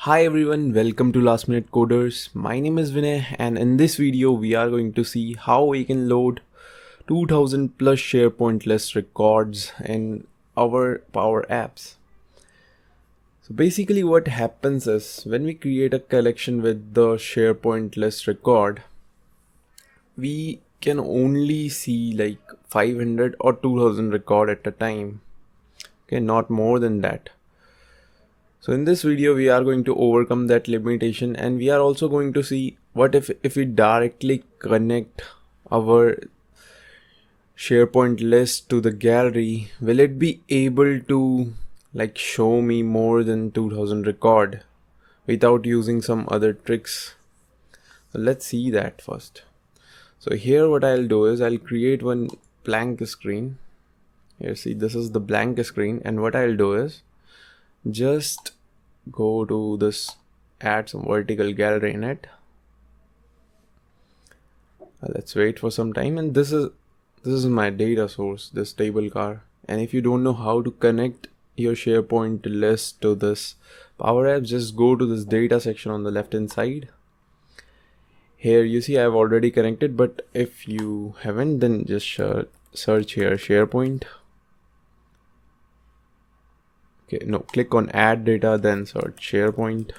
Hi everyone, welcome to Last Minute Coders. My name is Vinay and in this video we are going to see how we can load 2000 plus SharePoint list records in our Power Apps. So basically what happens is when we create a collection with the SharePoint list record, we can only see like 500 or 2000 record at a time. Okay, not more than that. So in this video, we are going to overcome that limitation and we are also going to see what if we directly connect our SharePoint list to the gallery, will it be able to like show me more than 2000 record without using some other tricks? So let's see that first. So here what I'll do is I'll create one blank screen. Here see, this is the blank screen, and what I'll do is just go to this, add some vertical gallery in it. Let's wait for some time, and this is my data source, this table car. And if you don't know how to connect your SharePoint list to this Power Apps, just go to this data section on the left hand side. Here you see I've already connected, but if you haven't, then just search here SharePoint. Okay, no, click on add data, then search SharePoint.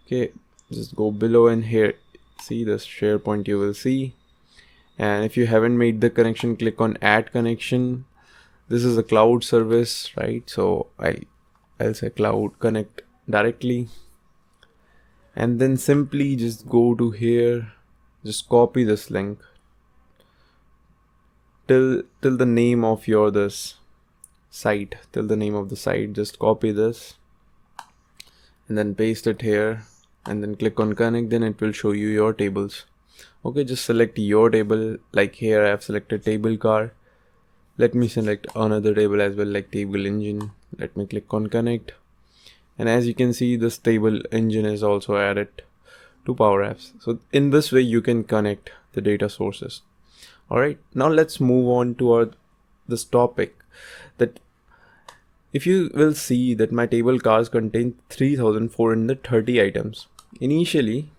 Okay, just go below and here see this SharePoint you will see. And if you haven't made the connection, click on add connection. This is a cloud service, right? So I'll say cloud connect directly, and then simply just go to here, just copy this link till the name of your this site, till the name of the site. Just copy this and then paste it here and then click on connect. Then it will show you your tables. Okay, just select your table. Like here I have selected table car. Let me select another table as well, like table engine. Let me click on connect, and as you can see, this table engine is also added to Power Apps. So in this way you can connect the data sources. Alright, now let's move on to this topic. That if you will see that my table cars contain 3430 items. Initially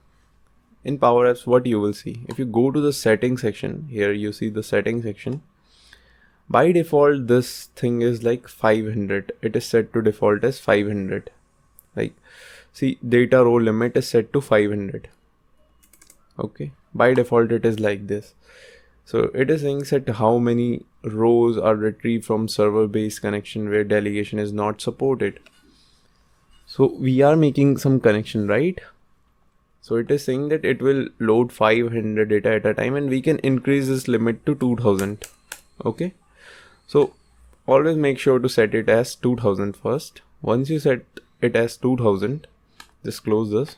in Power Apps, what you will see, if you go to the settings section, here you see the settings section. By default this thing is like 500. It is set to default as 500. Like see, data row limit is set to 500. Okay, by default it is like this. So it is saying set how many rows are retrieved from server based connection where delegation is not supported. So we are making some connection, right? So it is saying that it will load 500 data at a time, and we can increase this limit to 2000. Okay, so always make sure to set it as 2000 first. Once you set it as 2000, just close this.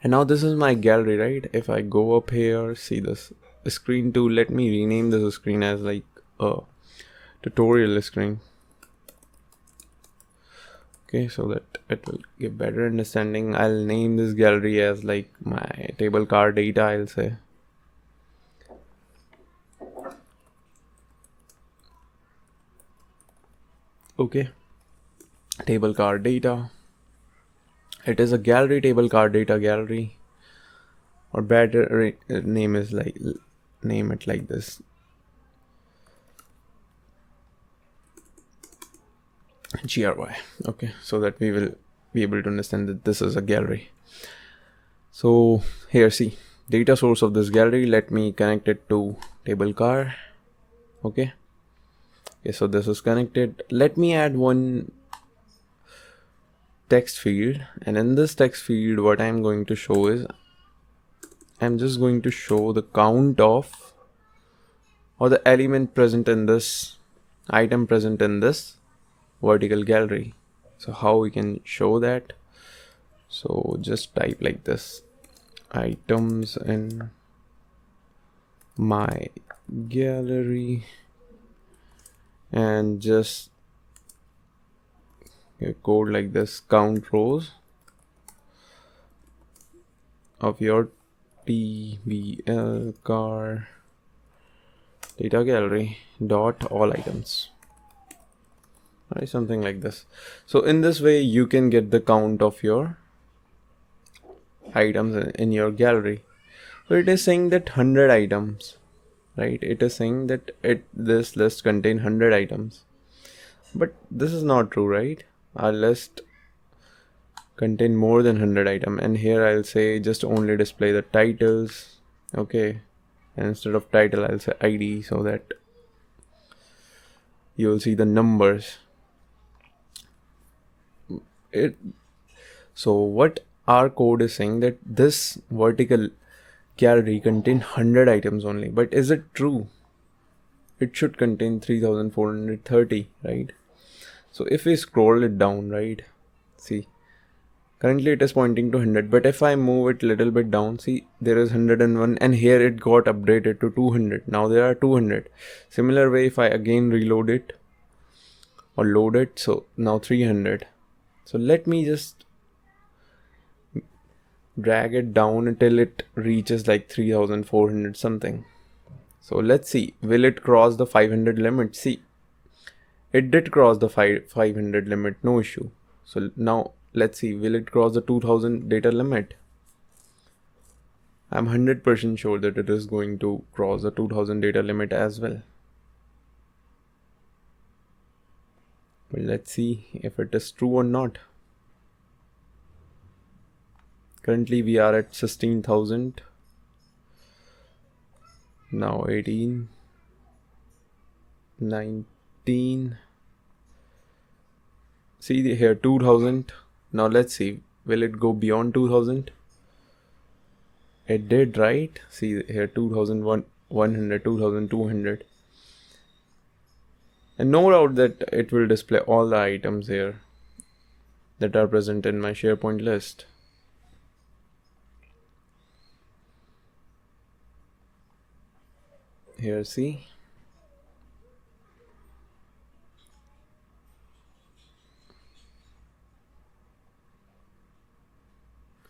And now this is my gallery, right? If I go up here, see this screen 2, let me rename this screen as like a tutorial screen. Okay, so that it will give better understanding. I'll name this gallery as like my table car data, I'll say. Okay, table car data. It is a gallery, table car data gallery, or better name is like, name it like this, GRY. Okay, so that we will be able to understand that this is a gallery. So here see, data source of this gallery, let me connect it to table car. Okay, so this is connected. Let me add one text field, and in this text field what I'm going to show is, I'm just going to show the count of, or the element present in this, item present in this vertical gallery. So how we can show that? So just type like this, items in my gallery, and just code like this, count rows of your TBL car data gallery dot all items. right? Something like this. So in this way you can get the count of your items in your gallery. So it is saying that 100 items, right? It is saying that this list contain 100 items, but this is not true, right? Our list contain more than 100 item, and here I'll say just only display the titles. Okay, and instead of title I'll say ID, so that you'll see the numbers. So what our code is saying that this vertical gallery contain 100 items only, but is it true? It should contain 3430, right? So if we scroll it down, right, see, currently it is pointing to 100, but if I move it little bit down, see, there is 101, and here it got updated to 200. Now there are 200. Similar way, if I again reload it or load it, so now 300. So let me just drag it down until it reaches like 3400 something. So let's see, will it cross the 500 limit? See, it did cross the 500 limit, no issue. So now let's see, will it cross the 2000 data limit? I'm 100% sure that it is going to cross the 2000 data limit as well. But let's see if it is true or not. Currently we are at 16,000. Now 18, 19. See here 2000. Now let's see, will it go beyond 2000? It did, right? See here 2100, 2200. And no doubt that it will display all the items here that are present in my SharePoint list. Here, see.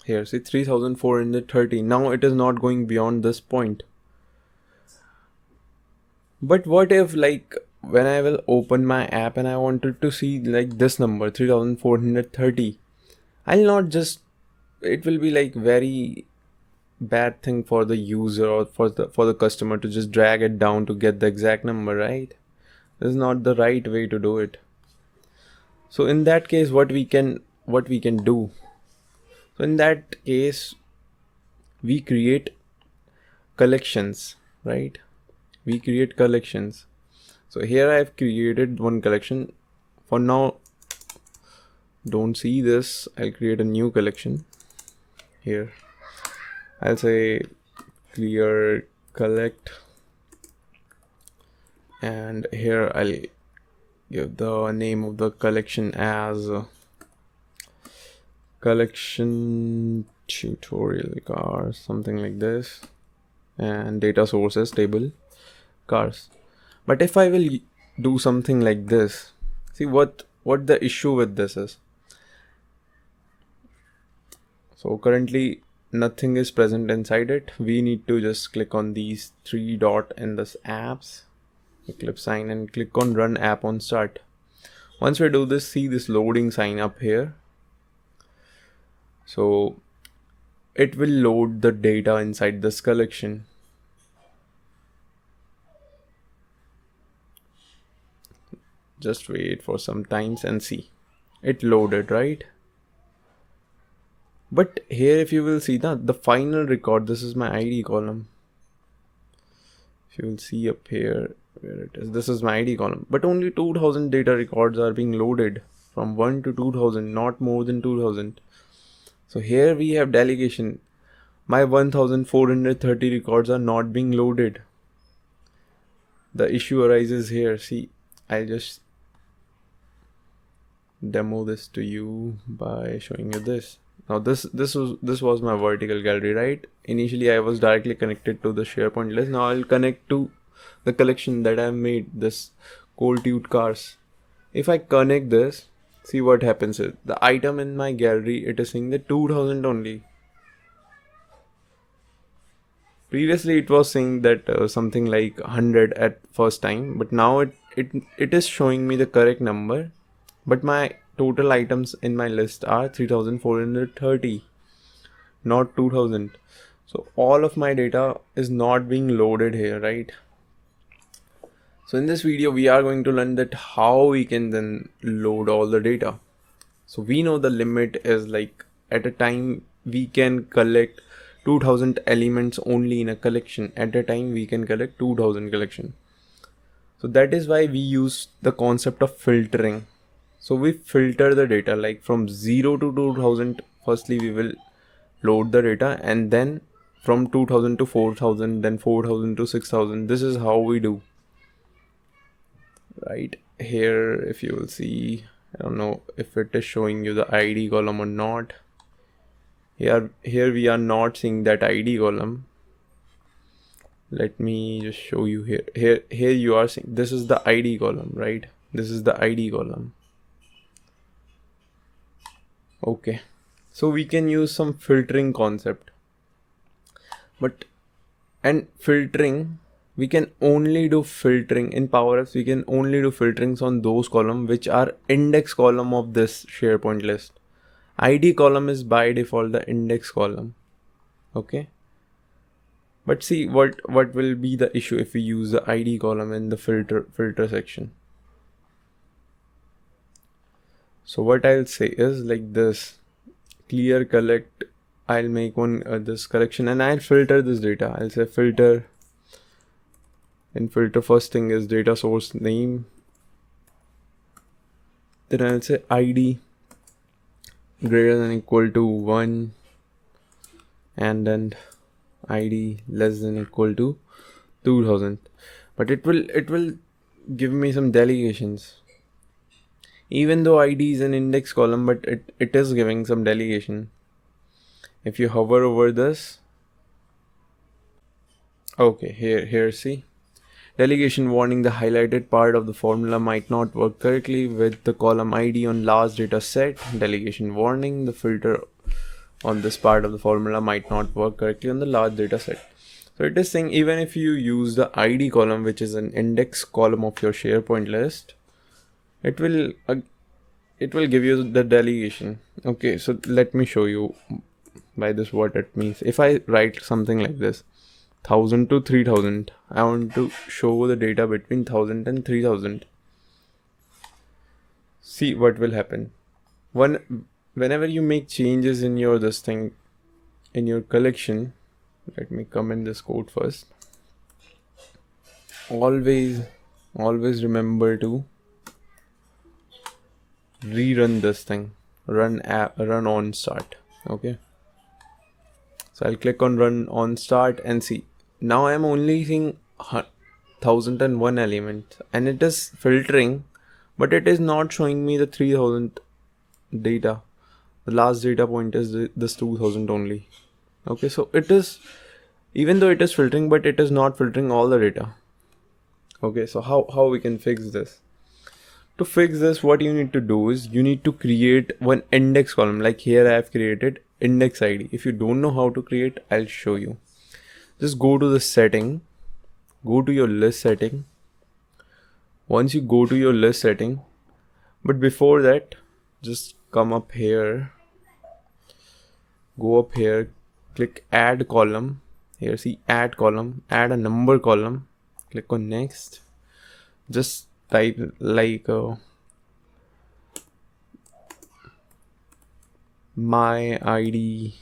Here, see, 3430. Now it is not going beyond this point. But what if, like, when I will open my app and I wanted to see like this number 3430, I'll not just, it will be like very bad thing for the user or for the customer to just drag it down to get the exact number, right? This is not the right way to do it. So in that case, what we can do, so in that case we create collections, right? We create collections. So here I've created one collection. For now, don't see this. I'll create a new collection. Here I'll say clear collect, and here I'll give the name of the collection as collection tutorial cars, something like this, and data sources table cars. But if I will do something like this, see what the issue with this is. So currently nothing is present inside it. We need to just click on these three dot in this apps, Eclipse sign, and click on run app on start. Once we do this, see this loading sign up here. So it will load the data inside this collection. Just wait for some times and see, it loaded, right? But here if you will see the final record, this is my ID column. If you will see up here where it is, this is my ID column, but only 2000 data records are being loaded, from 1 to 2000, not more than 2000. So here we have delegation. My 1430 records are not being loaded. The issue arises here. See, I'll just demo this to you by showing you this. Now this was my vertical gallery, right? Initially I was directly connected to the SharePoint list. Now I'll connect to the collection that I've made, this Cold Tute cars. If I connect this, see what happens is the item in my gallery, it is saying that 2000 only. Previously it was saying that something like 100 at first time, but now it is showing me the correct number, but my total items in my list are 3430, not 2000. So all of my data is not being loaded here, right? So in this video we are going to learn that how we can then load all the data. So we know the limit is like at a time we can collect 2000 elements only in a collection. At a time we can collect 2000 collection. So that is why we use the concept of filtering. So we filter the data like from 0 to 2000. Firstly we will load the data, and then from 2000 to 4000, then 4000 to 6000. This is how we do. Right here, if you will see, I don't know if it is showing you the ID column or not. Here we are not seeing that ID column. Let me just show you here. Here you are seeing, this is the ID column, right? This is the ID column. Okay, so we can use some filtering concept, and filtering, we can only do filtering in Power Apps. We can only do filterings on those columns which are index column of this SharePoint list. ID column is by default the index column. Okay, but see what will be the issue if we use the ID column in the filter section. So what I'll say is like this: clear collect. I'll make one this collection, and I'll filter this data. I'll say filter. In filter, first thing is data source name. Then I'll say ID greater than equal to 1, and then ID less than equal to 2000. But it will give me some delegations. Even though ID is an index column, but it is giving some delegation. If you hover over this, okay, here see, delegation warning: the highlighted part of the formula might not work correctly with the column ID on last data set. Delegation warning: the filter on this part of the formula might not work correctly on the last data set. So it is saying even if you use the ID column, which is an index column of your SharePoint list, it will give you the delegation. Okay, so let me show you by this what it means. If I write something like this, 1000 to 3000, I want to show the data between 1000 and 3000. See what will happen whenever you make changes in your this thing in your collection. Let me comment this code first. Always remember to rerun this thing, run on start. Okay, so I'll click on run on start, and see, now I'm only seeing 1001 element, and it is filtering, but it is not showing me the 3000 data. The last data point is this 2000 only. Okay, so it is, even though it is filtering, but it is not filtering all the data. Okay, so how we can fix this? To fix this, what you need to do is you need to create one index column. Like here I have created index ID. If you don't know how to create, I'll show you. Just go to the setting, go to your list setting. Once you go to your list setting, but before that, just come up here, go up here, click add column. Here see add column, add a number column, click on next. Just type like my ID,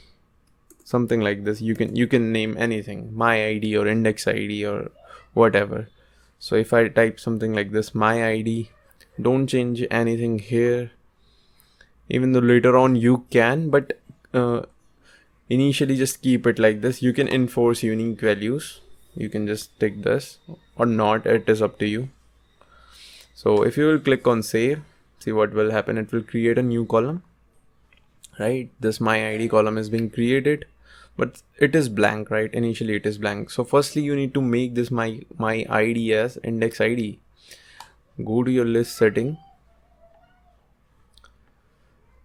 something like this. You can name anything, my ID or index ID or whatever. So if I type something like this, my ID, don't change anything here, even though later on you can, but initially just keep it like this. You can enforce unique values, you can just take this or not, it is up to you. So if you will click on save, see what will happen. It will create a new column, right? This my ID column is being created, but it is blank, right? Initially it is blank. So firstly you need to make this my ID as index ID. Go to your list setting,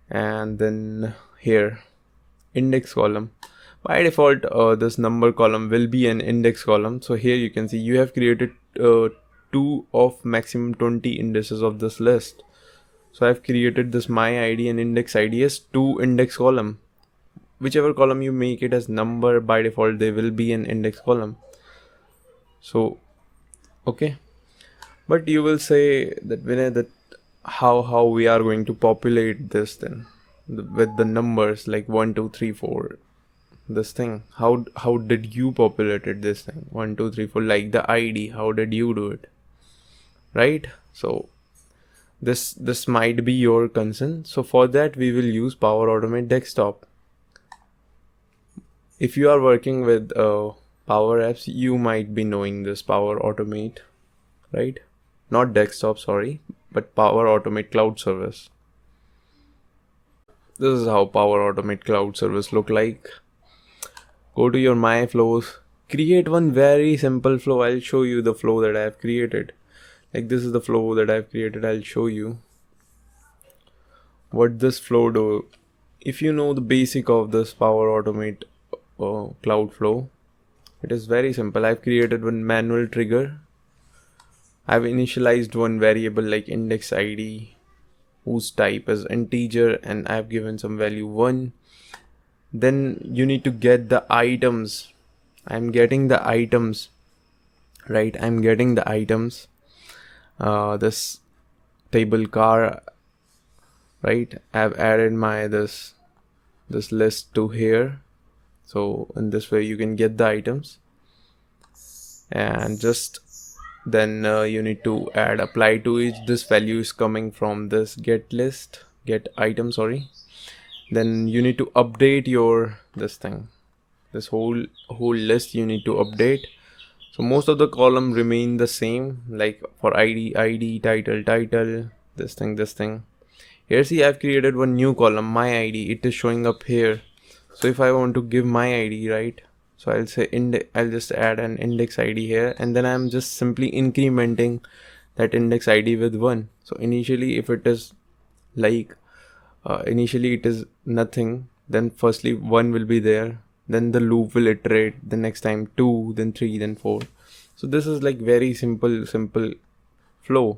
and then here index column. By default this number column will be an index column. So here you can see you have created 2 of maximum 20 indices of this list. So I've created this my id and index id as two index column. Whichever column you make it as number, by default they will be an index column. So okay, but you will say that Vinay, that how we are going to populate this then with the numbers like 1 2 3 4, this thing, how did you populated this thing 1 2 3 4, like the id, how did you do it, right? So this might be your concern. So for that we will use Power Automate Desktop. If you are working with Power Apps, you might be knowing this Power Automate, right? Not desktop, sorry, but Power Automate Cloud Service. This is how Power Automate Cloud Service look like. Go to your My Flows, create one very simple flow. I'll show you the flow that I have created. Like this is the flow that I've created. I'll show you what this flow do. If you know the basic of this Power Automate Cloud Flow, it is very simple. I've created one manual trigger. I've initialized one variable like index id whose type is integer, and I've given some value 1. Then you need to get the items. I'm getting the items, right? I'm getting the items. This table car, right? I've added my this list to here. So in this way you can get the items, and just then you need to add apply to each. This value is coming from this get item, sorry. Then you need to update your this thing, this whole list you need to update. So most of the column remain the same, like for id, title, this thing. Here see, I've created one new column, my id. It is showing up here. So if I want to give my id, right, so I'll say I'll just add an index id here, and then I'm just simply incrementing that index id with 1. So initially if it is like initially it is nothing, then firstly 1 will be there, then the loop will iterate, the next time 2, then 3, then 4. So this is like very simple flow,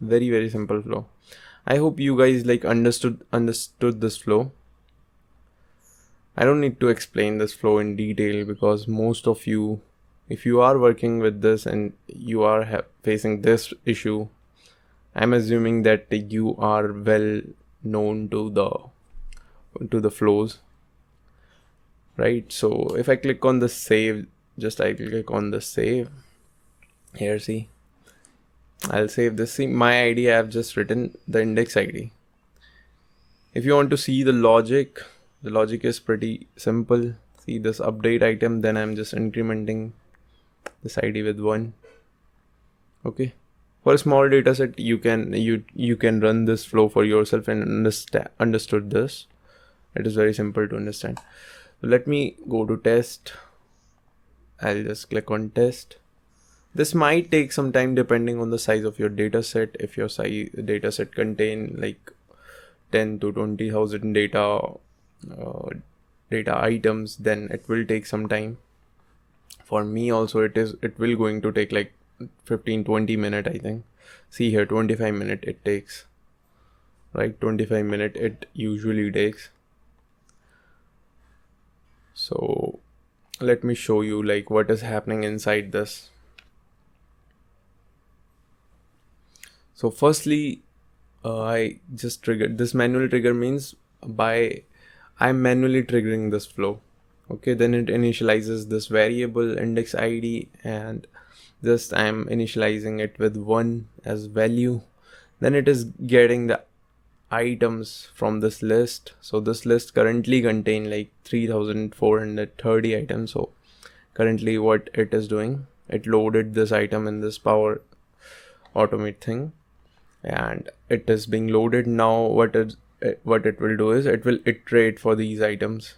very simple flow. I hope you guys like understood this flow. I don't need to explain this flow in detail, because most of you, if you are working with this and you are facing this issue, I'm assuming that you are well known to the flows, right? So if I click on the save, I click on the save here, see, I'll save this. See, my id, I have just written the index id. If you want to see the logic is pretty simple. See this update item, then I'm just incrementing this id with 1. Okay, for a small data set you can run this flow for yourself and understood this. It is very simple to understand. So let me go to test. I'll just click on test. This might take some time depending on the size of your data set. If your data set contain like 10 to 20,000 data items, then it will take some time. For me also it will going to take like 15-20 minutes, I think. See here, 25 minutes it takes, right? 25 minutes it usually takes. So let me show you like what is happening inside this. So firstly, I just triggered this manual trigger, means I'm manually triggering this flow. Okay, then it initializes this variable index id, and just I'm initializing it with 1 as value. Then it is getting the items from this list. So this list currently contain like 3,430 items. So currently what it is doing, it loaded this item in this Power Automate thing, and it is being loaded now. What it will do is it will iterate for these items.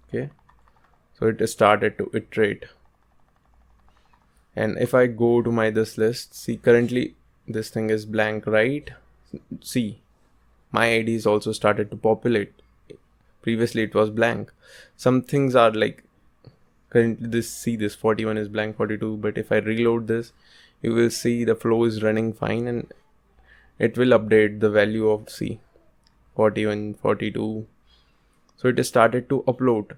Okay, so it started to iterate. And if I go to my this list, see currently this thing is blank, right? See, my id is also started to populate. Previously it was blank. Some things are like currently this 41 is blank, 42, but if I reload this, you will see the flow is running fine and it will update the value of C 41, 42. So it is started to upload.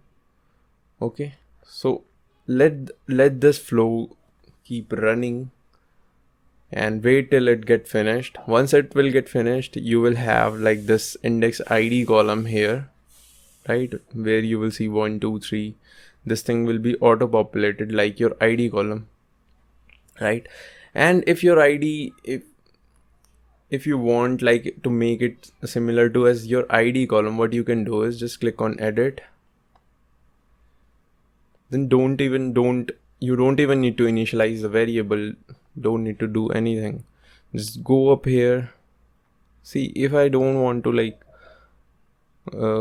Okay, so let this flow keep running and wait till it get finished. Once it will get finished, you will have like this index ID column here, right, where you will see 1 2 3. This thing will be auto populated like your ID column, right? And if your ID, if you want like to make it similar to as your ID column, what you can do is just click on edit. Then you don't even need to initialize the variable, don't need to do anything. Just go up here. See, if I don't want to like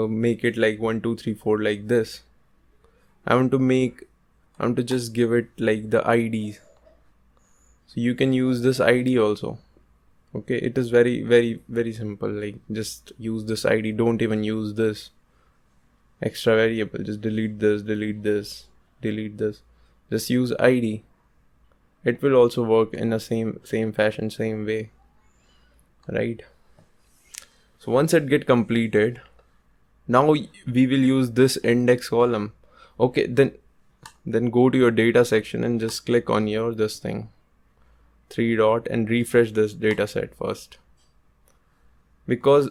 make it like 1 2 3 4 like this, I want to just give it like the ID. So you can use this ID also. Okay, it is very simple. Like just use this ID, don't even use this extra variable. Just delete this, delete this, delete this. Just use ID. It will also work in the same fashion, same way, right? So once it get completed, now we will use this index column. Okay, then go to your data section and just click on your this thing, 3 dot, and refresh this data set first, because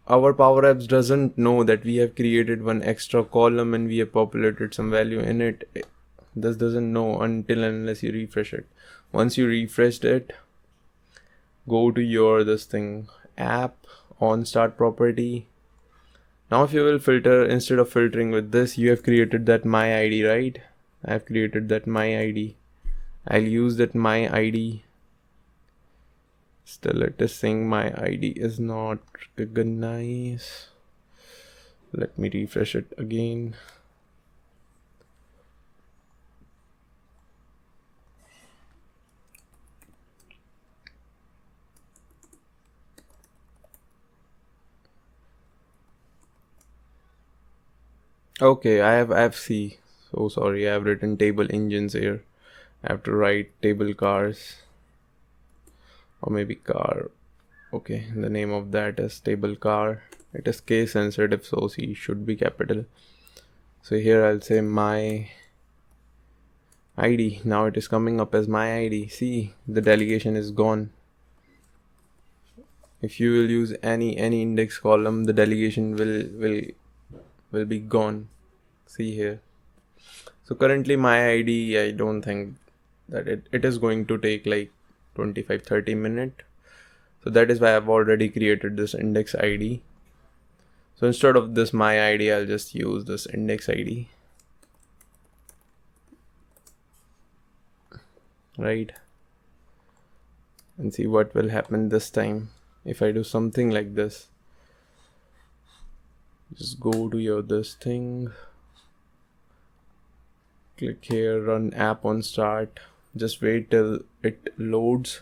our Power Apps doesn't know that we have created one extra column and we have populated some value in it. This doesn't know until and unless you refresh it. Once you refreshed it, go to your this thing, app, on start property. Now if you will filter, instead of filtering with this, you have created that my ID, right? I have created that my ID. I'll use that my ID. Still it is saying my ID is not recognized. Let me refresh it again. Okay, I have C. So sorry, I have written table engines here. I have to write table cars, or maybe car. Okay, the name of that is table car. It is case sensitive, so C should be capital. So here I'll say my ID. Now it is coming up as my ID. See, the delegation is gone. If you will use any index column, the delegation will be gone. See here. So currently my ID, I don't think that it is going to take like 25-30 minutes. So that is why I've already created this index ID. So instead of this my ID, I'll just use this index ID, right? And see what will happen this time if I do something like this. Just go to your this thing, click here, run app on start, just wait till it loads.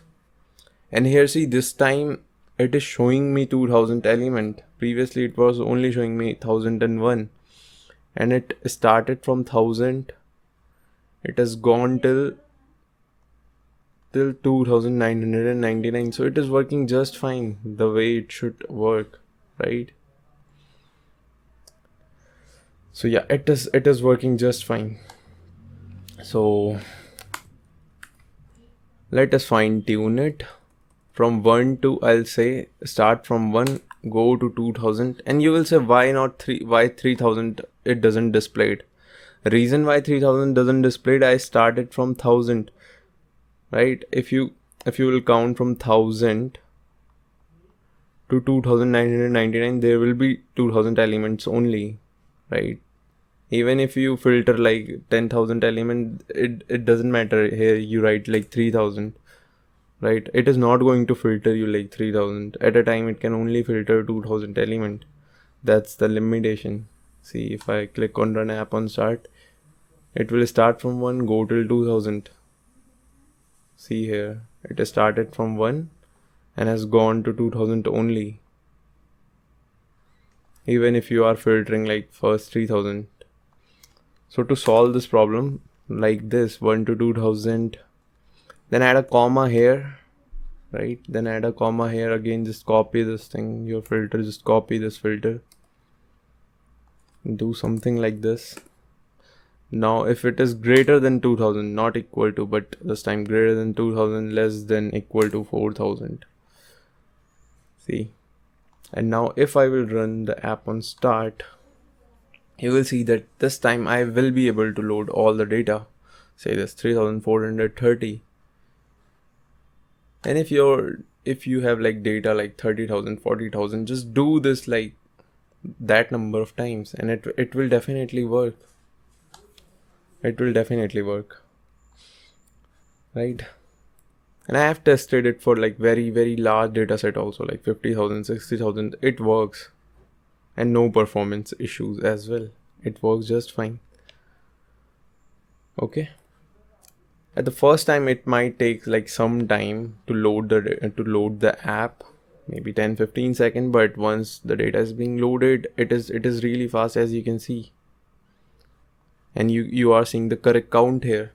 And here see, this time it is showing me 2000 element. Previously it was only showing me 1001, and it started from 1000. It has gone till 2999. So it is working just fine the way it should work, right? So yeah, it is working just fine. So let us fine tune it from 1 to, I'll say, start from 1, go to 2000, and you will say why not 3, why 3000 it doesn't display it. Reason why 3000 doesn't display it, I started from 1000, right? If you will count from 1000 to 2999, there will be 2000 elements only, right? Even if you filter like 10,000 element, it doesn't matter. Here you write like 3000, right? It is not going to filter you like 3000 at a time. It can only filter 2000 element. That's the limitation. See, if I click on run app on start, it will start from 1, go till 2000. See here, it has started from 1 and has gone to 2000 only, even if you are filtering like first 3000. So to solve this problem like this, 1 to 2000, then add a comma here, right? Then add a comma here again, just copy this thing, your filter, just copy this filter, do something like this. Now if it is greater than 2000, not equal to, but this time greater than 2000, less than equal to 4000, see. And now if I will run the app on start, you will see that this time I will be able to load all the data, say this 3430. And if you have like data like 30,000, 40,000, just do this like that number of times and it will definitely work. It will definitely work, right? And I have tested it for like very large data set also, like 50,000, 60,000. It works, and no performance issues as well. It works just fine. Okay. At the first time, it might take like some time to load the app, maybe 10-15 seconds. But once the data is being loaded, it is really fast, as you can see. And you are seeing the correct count here.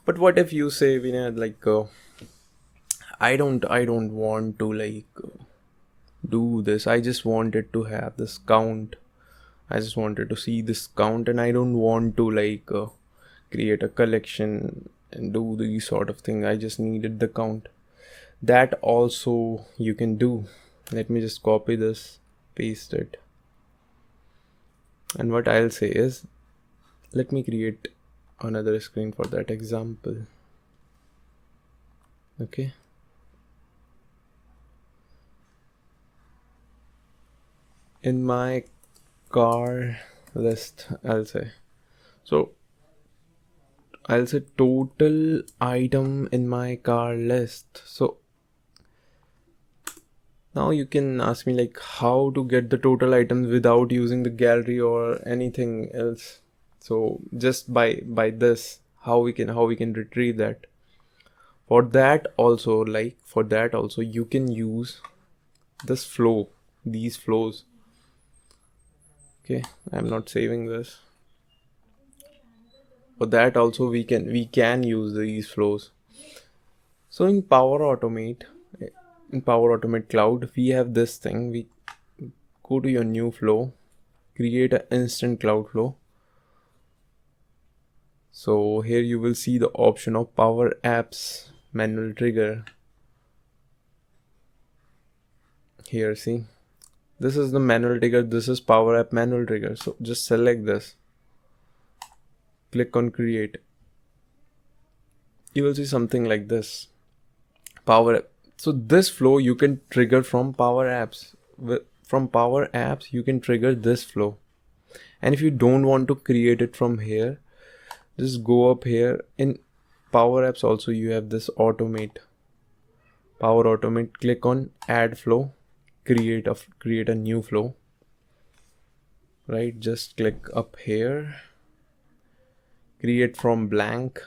But what if you say, Vinay, like I don't want to like do this. I just wanted to have this count. I just wanted to see this count, and I don't want to like create a collection and do these sort of thing. I just needed the count. That also you can do. Let me just copy this, paste it. And what I'll say is, let me create another screen for that example. Okay. In my car list, I'll say total item in my car list. So now you can ask me like how to get the total items without using the gallery or anything else. So just by this, how we can retrieve that. For that also you can use this flow, these flows. Okay, I'm not saving this. For that also we can use these flows. So in Power Automate Cloud, we have this thing. We go to your new flow, create an instant cloud flow. So here you will see the option of Power Apps manual trigger. Here, see, this is the manual trigger, this is Power App manual trigger. So just select this, click on create. You will see something like this, Power App. So this flow you can trigger from Power Apps. From Power Apps you can trigger this flow. And if you don't want to create it from here, just go up here. In Power Apps also you have this automate, Power Automate. Click on add flow, create a new flow, right? Just click up here, create from blank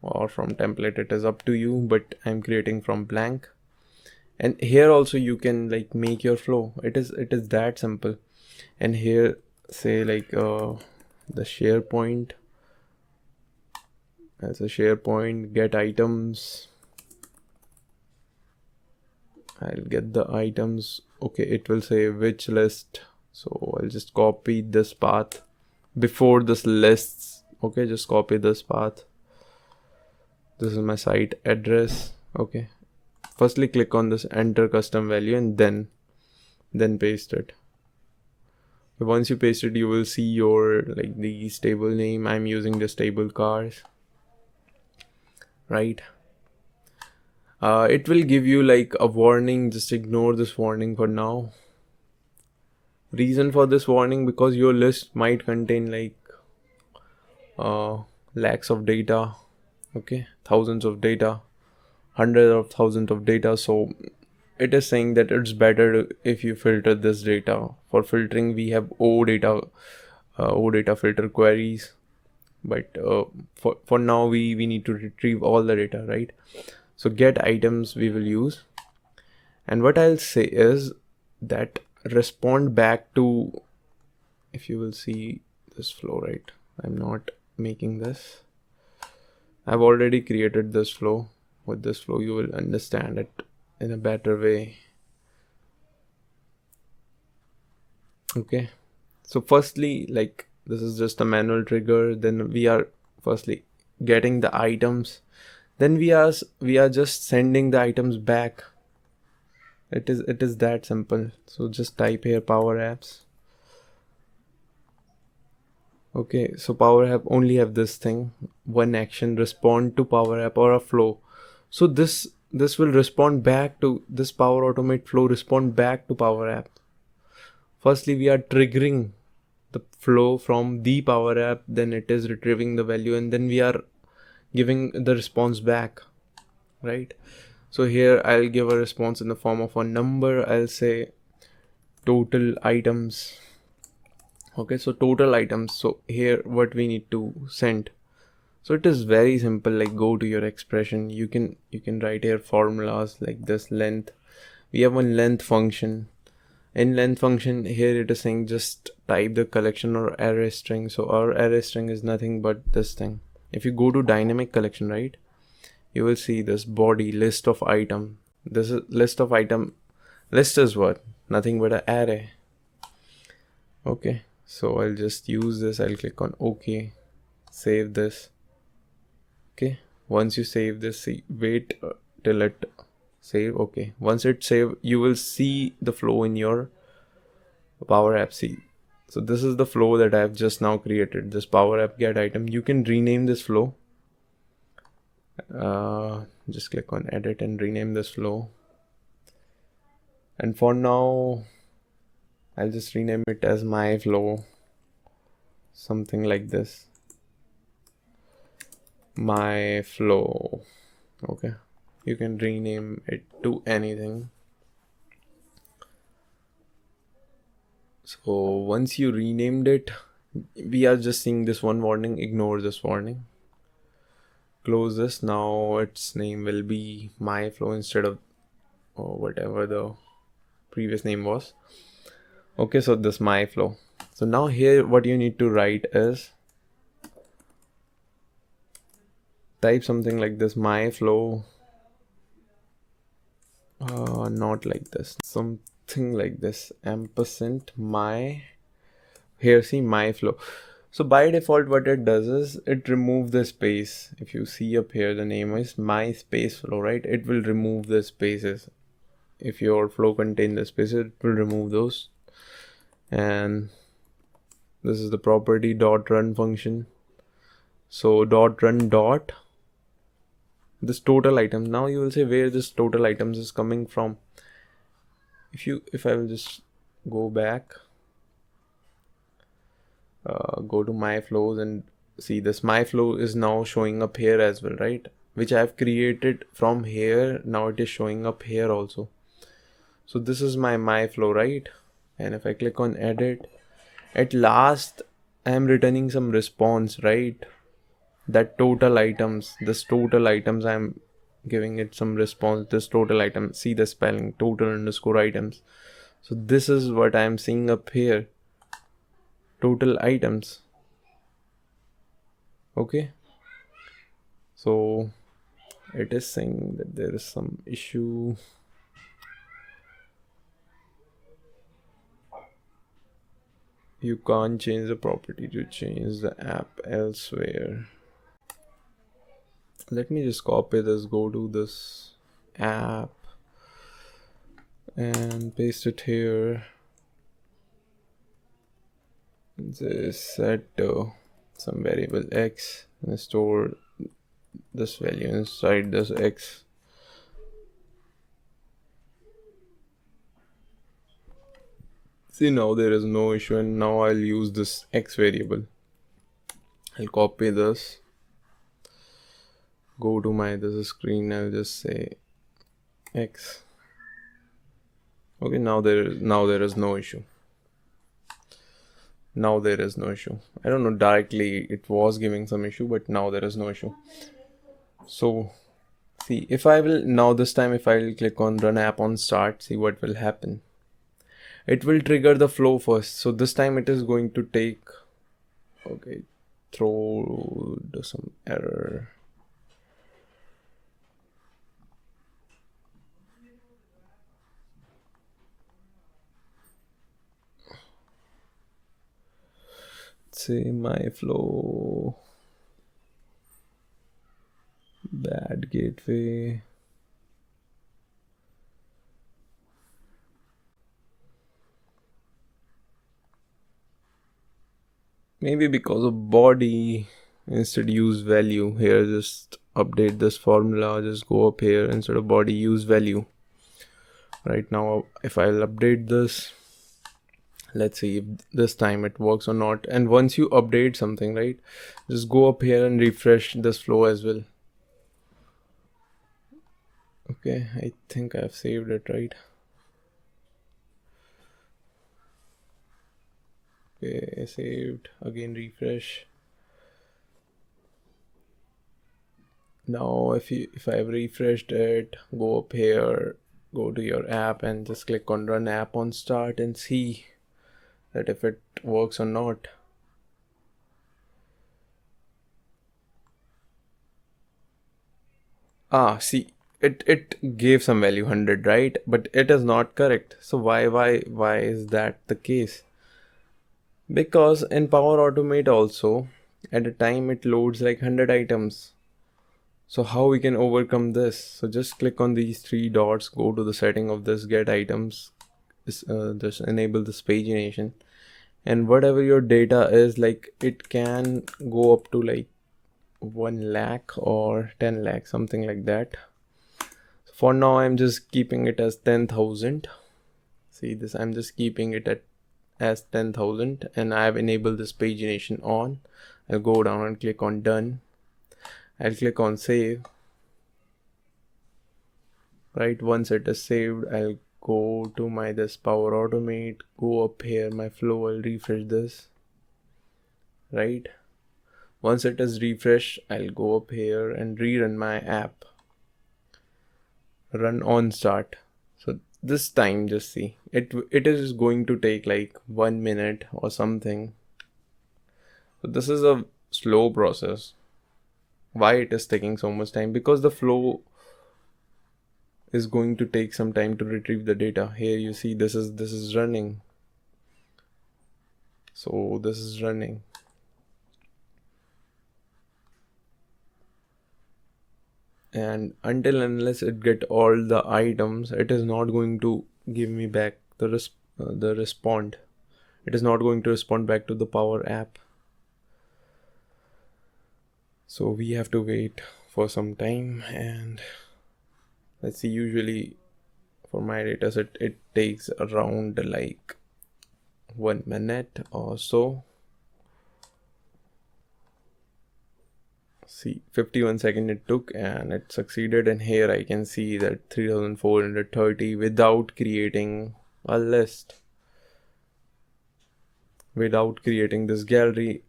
or from template, it is up to you, but I'm creating from blank. And here also you can like make your flow. It is that simple. And here say like the SharePoint, as a SharePoint, get items. I'll get the items. Okay, it will say which list. So I'll just copy this path before this lists. Okay, just copy this path. This is my site address. Okay, firstly click on this enter custom value and then paste it. Once you paste it, you will see your like the table name. I'm using this table cars, right? It will give you like a warning. Just ignore this warning for now. Reason for this warning, because your list might contain like lakhs of data. Okay, thousands of data, hundreds of thousands of data. So it is saying that it's better if you filter this data. For filtering we have OData filter queries, but for now we need to retrieve all the data, right? So get items we will use. And what I'll say is that respond back to, if you will see this flow, right? I'm not making this. I've already created this flow. With this flow you will understand it in a better way. Okay, so firstly, like this is just a manual trigger, then we are firstly getting the items, then we are just sending the items back. It is that simple. So just type here power apps. Okay, so power app only have this thing, one action, respond to power app or a flow. So this will respond back to this Power Automate flow, respond back to power app. Firstly, we are triggering the flow from the power app, then it is retrieving the value, and then we are giving the response back, right? So here I'll give a response in the form of a number. I'll say total items. Okay, so total items. So here what we need to send. So it is very simple, like go to your expression. You can write here formulas like this length. We have one length function. In length function here it is saying just type the collection or array string. So our array string is nothing but this thing. If you go to dynamic collection, right, you will see this body list of item. This is list of item. List is what? Nothing but an array. Okay, so I'll just use this. I'll click on OK, save this. Okay, once you save this, wait till it save. Okay, once it save, you will see the flow in your power app. See, so this is the flow that I have just now created, this power app get item. You can rename this flow. Just click on edit and rename this flow, and for now I'll just rename it as my flow, something like this, my flow. Okay, you can rename it to anything. So once you renamed it, we are just seeing this one warning. Ignore this warning, close this. Now its name will be my flow instead of whatever the previous name was. Okay, so this my flow. So now here what you need to write is type something like this, my flow, not like this, something like this, ampersand my. Here see my flow. So by default what it does is it removes the space. If you see up here the name is my space flow, right? It will remove the spaces. If your flow contains the spaces, it will remove those. And this is the property dot run function. So dot run dot this total item. Now you will say where this total items is coming from. If I will just go back, go to my flows and see this my flow is now showing up here as well, right? Which I have created from here. Now it is showing up here also. So this is my flow, right? And if I click on edit, at last I am returning some response, right? That total items, this total items, I'm giving it some response. This total item, see the spelling, total underscore items. So this is what I'm seeing up here, total items. Okay, so it is saying that there is some issue. You can't change the property to change the app elsewhere. Let me just copy this, go to this app and paste it here. Just set some variable x and store this value inside this x. See, now there is no issue, and now I'll use this x variable. I'll copy this, go to my this screen, I'll just say x. Okay, now there is no issue. Now there is no issue. I don't know, directly it was giving some issue, but now there is no issue. So see, if I will now this time, if I will click on run app on start, see what will happen. It will trigger the flow first. So this time it is going to take, okay, throw some error. say my flow, bad gateway. Maybe because of body, instead use value. Here just update this formula, just go up here, instead of body use value. Right now if I'll update this, let's see if this time it works or not. And once you update something, right, just go up here and refresh this flow as well. Okay, I think I've saved it, right? Okay, saved. Again refresh. Now if I've refreshed it, go up here, go to your app and just click on run app on start and see that if it works or not. See, it gave some value 100, right? But it is not correct. So why is that the case? Because in Power Automate also, at a time it loads like 100 items. So how we can overcome this? So just click on these three dots, go to the setting of this get items, just enable this pagination, and whatever your data is, like it can go up to like 1 lakh or 10 lakh, something like that. So for now I'm just keeping it as 10,000. See this, I'm just keeping it as 10,000 and I have enabled this pagination on. I'll go down and click on done. I'll click on save. Right, once it is saved, I'll go to my this Power Automate, go up here my flow, I'll refresh this. Right, once it is refreshed, I'll go up here and rerun my app, run on start. So this time just see it is going to take like 1 minute or something. So this is a slow process. Why it is taking so much time? Because the flow is going to take some time to retrieve the data. Here you see this is running. So this is running. And until unless it get all the items, it is not going to give me back the respond. It is not going to respond back to the Power app. So we have to wait for some time, and let's see, usually for my data set it takes around like 1 minute or so. See, 51 seconds it took and it succeeded, and here I can see that 3430 without creating a list, without creating this gallery.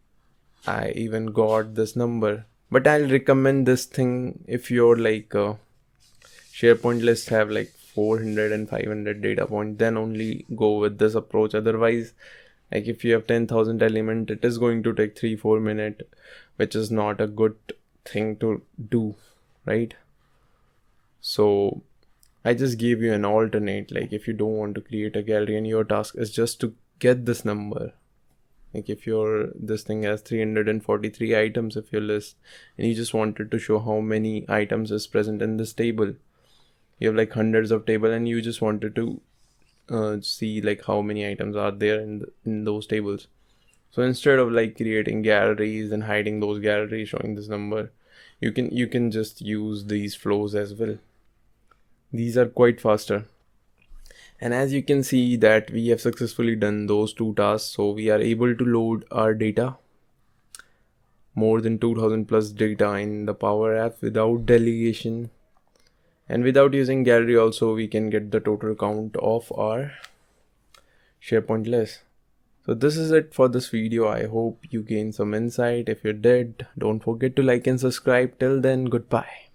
I even got this number. But I'll recommend this thing if your like SharePoint list have like 400 and 500 data points, then only go with this approach. Otherwise, like if you have 10,000 element, it is going to take 3-4 minutes, which is not a good thing to do, right? So I just gave you an alternate, like if you don't want to create a gallery and your task is just to get this number. Like if this thing has 343 items of your list and you just wanted to show how many items is present in this table, you have like hundreds of table and you just wanted to see like how many items are there in those tables. So instead of like creating galleries and hiding those galleries showing this number, you can just use these flows as well. These are quite faster. And as you can see that we have successfully done those two tasks. So we are able to load our data, more than 2000 plus data in the Power App without delegation, and without using gallery also we can get the total count of our SharePoint list. So this is it for this video. I hope you gained some insight. If you did, don't forget to like and subscribe. Till then, goodbye.